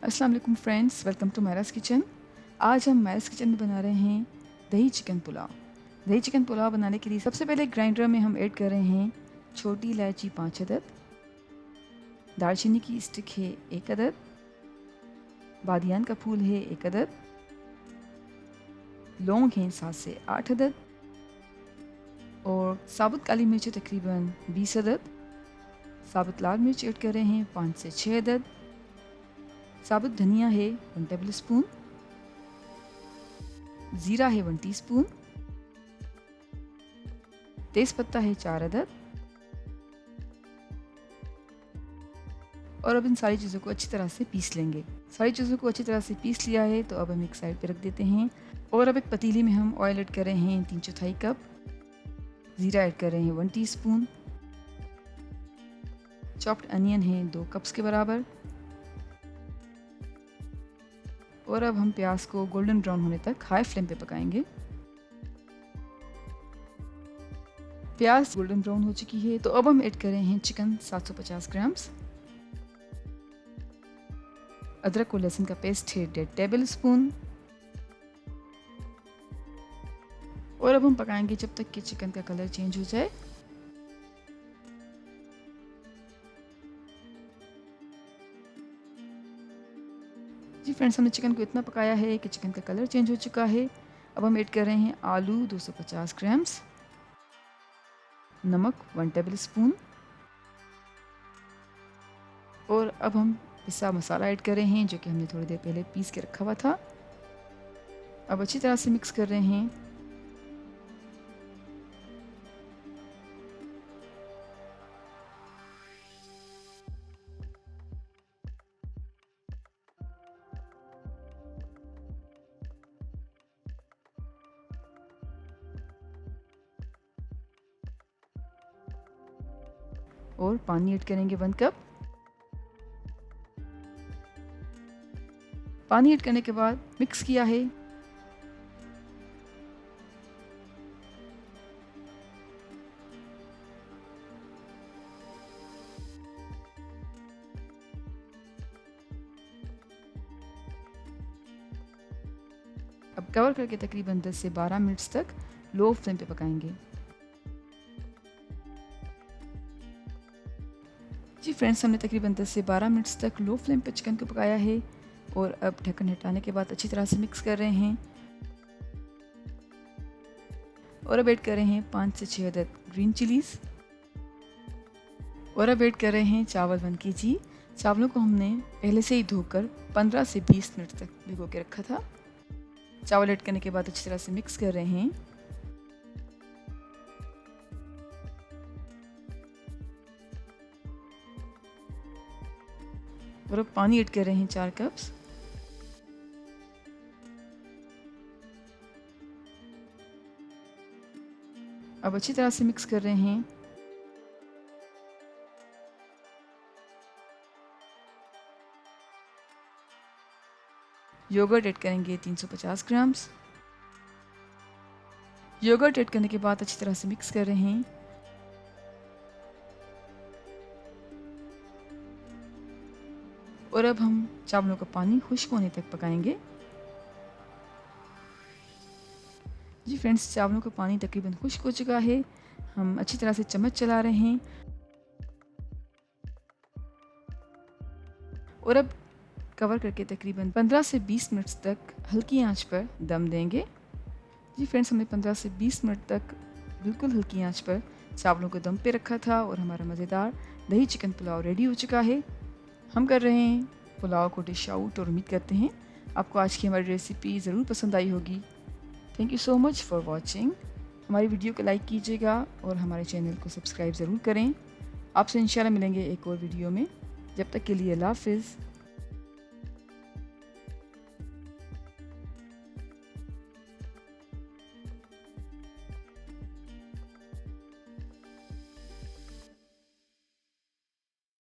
अस्सलाम वालेकुम friends, welcome to Myra's kitchen. आज हम मायरास किचन में बना रहे हैं दही चिकन पुलाव। दही चिकन पुलाव बनाने के लिए सबसे पहले ग्राइंडर में हम ऐड कर रहे हैं छोटी इलायची 5 अदद, दालचीनी की स्टिक है 1 अदद, बादियान का फूल है 1 अदद, लौंग हैं 7 से 8 अदद और साबुत काली मिर्च तकरीबन 20 अदद, साबुत लाल मिर्च ऐड कर रहे हैं 5 से 6 अदद, साबुत धनिया है 1 टेबल स्पून, ज़ीरा है 1 टीस्पून, तेज़ पत्ता है 4 अदद और अब इन सारी चीज़ों को अच्छी तरह से पीस लेंगे। सारी चीज़ों को अच्छी तरह से पीस लिया है तो अब हम एक साइड पे रख देते हैं और अब एक पतीली में हम ऑयल ऐड कर रहे हैं 3/4 कप, ज़ीरा ऐड कर रहे हैं 1 टीस्पून, चॉप्ड अनियन है 2 कप्स के बराबर और अब हम प्याज को गोल्डन ब्राउन होने तक हाई फ्लेम पे पकाएंगे। प्याज गोल्डन ब्राउन हो चुकी है तो अब हम ऐड कर रहे हैं चिकन 750 ग्राम्स, अदरक और लहसुन का पेस्ट है 1.5 टेबल स्पून और अब हम पकाएंगे जब तक कि चिकन का कलर चेंज हो जाए। जी फ्रेंड्स, हमने चिकन को इतना पकाया है कि चिकन का कलर चेंज हो चुका है। अब हम ऐड कर रहे हैं आलू 250 ग्राम्स, नमक 1 टेबल स्पून और अब हम पिसा मसाला ऐड कर रहे हैं जो कि हमने थोड़ी देर पहले पीस के रखा हुआ था। अब अच्छी तरह से मिक्स कर रहे हैं। और पानी ऐड करेंगे 1 कप। पानी ऐड करने के बाद मिक्स किया है। अब कवर करके तकरीबन 10 से 12 मिनट्स तक लो फ्लेम पे पकाएंगे। जी फ्रेंड्स, हमने तकरीबन 10 से 12 मिनट्स तक लो फ्लेम पे चिकन को पकाया है और अब ढक्कन हटाने के बाद अच्छी तरह से मिक्स कर रहे हैं और अब ऐड कर रहे हैं 5 से 6 अदद ग्रीन चिलीज़ और अब ऐड कर रहे हैं चावल 1 kg। चावलों को हमने पहले से ही धोकर 15 से 20 मिनट तक भिगो के रखा था। चावल ऐड करने के बाद अच्छी तरह से मिक्स कर रहे हैं। और अब पानी ऐड कर रहे हैं 4 कप्स। अब अच्छी तरह से मिक्स कर रहे हैं। योगर्ट ऐड करेंगे 350 ग्राम्स। योगर्ट ऐड करने के बाद अच्छी तरह से मिक्स कर रहे हैं। और अब हम चावलों का पानी खुश्क होने तक पकाएंगे। जी फ्रेंड्स, चावलों का पानी तकरीबन खुश्क हो चुका है। हम अच्छी तरह से चम्मच चला रहे हैं और अब कवर करके तकरीबन 15 से 20 मिनट तक हल्की आंच पर दम देंगे। जी फ्रेंड्स, हमने 15 से 20 मिनट तक बिल्कुल हल्की आंच पर चावलों को दम पे रखा था और हमारा मज़ेदार दही चिकन पुलाव रेडी हो चुका है। हम कर रहे हैं पुलाव को डिश आउट और उम्मीद करते हैं आपको आज की हमारी रेसिपी ज़रूर पसंद आई होगी। Thank you so much for watching. हमारी वीडियो को लाइक कीजिएगा और हमारे चैनल को सब्सक्राइब ज़रूर करें। आपसे इंशाल्लाह मिलेंगे एक और वीडियो में। जब तक के लिए अल्लाह हाफ़िज़।